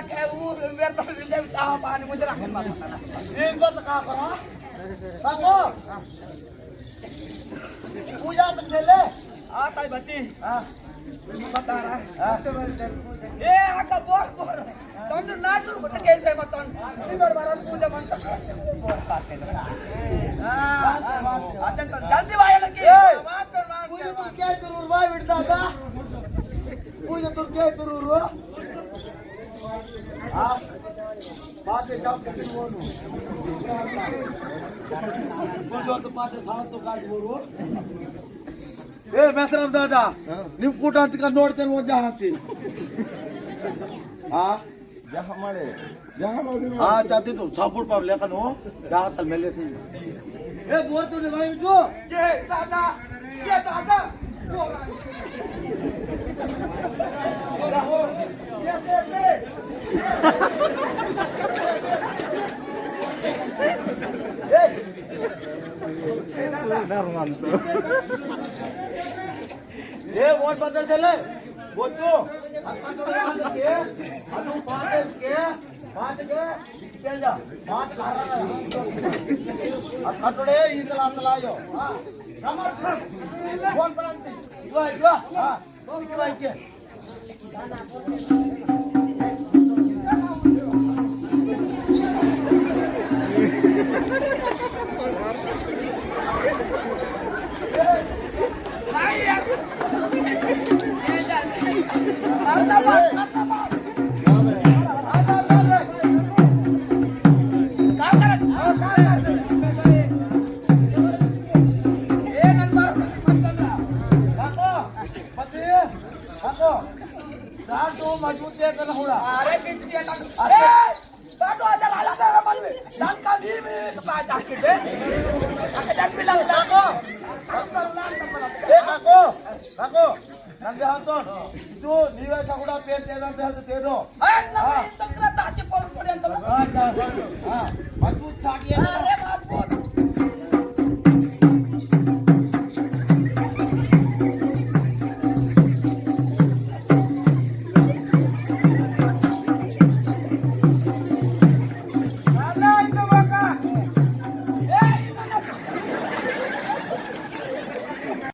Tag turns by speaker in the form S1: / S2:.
S1: काय पाणी म्हणजे राखेल
S2: पूजा तक ले
S1: आता बत्ती बता रहा ए आका बोर बोर तुम नाचून कुठे घ्यायचंय मग निवड बारा पूजा म्हणतात आता जल्दी व्हायला की
S2: पूजा तुम क्या जरूर भाई बिटता था पूजा तुम क्या जरूर हो हां बात है जब किसी को नो पूजा तो पाते साथ तो काज बोलो ए मैसरम दादा निम ಕೂಟಂತ ನೋಡ್ತೇನೆ ಒಂದು ಜಾಹಂತಿ हां जहां मारे जहां हां चाहते तो सापुर पाव लेकर नो जहां तक मेले से ए बोर तूने भाई जो
S1: ये दादा
S2: ये वोट बदल चले बोचो ಅದು ಪಾಟಕ್ಕೆ ಕೇಳ ಮಾತು ಅಕ್ಕಡೆ ಈತಲ ಅಂತಲಾಯೋ ಸಮರ್ಥ ಫೋನ್ ಬಂತಿ ಇವಾ ಹಾ ಇವಾ ಇಕ್ಕೆ मजबूत अरे ನಂಗೆ ಹಾಕೋ ಇದು ನೀವೇ ಕೂಡ ಪೇರ್ ಅಂತ ಹೇಳ್ತೇವೆ ಮಜಬೂತ್ ಸಾಕಿ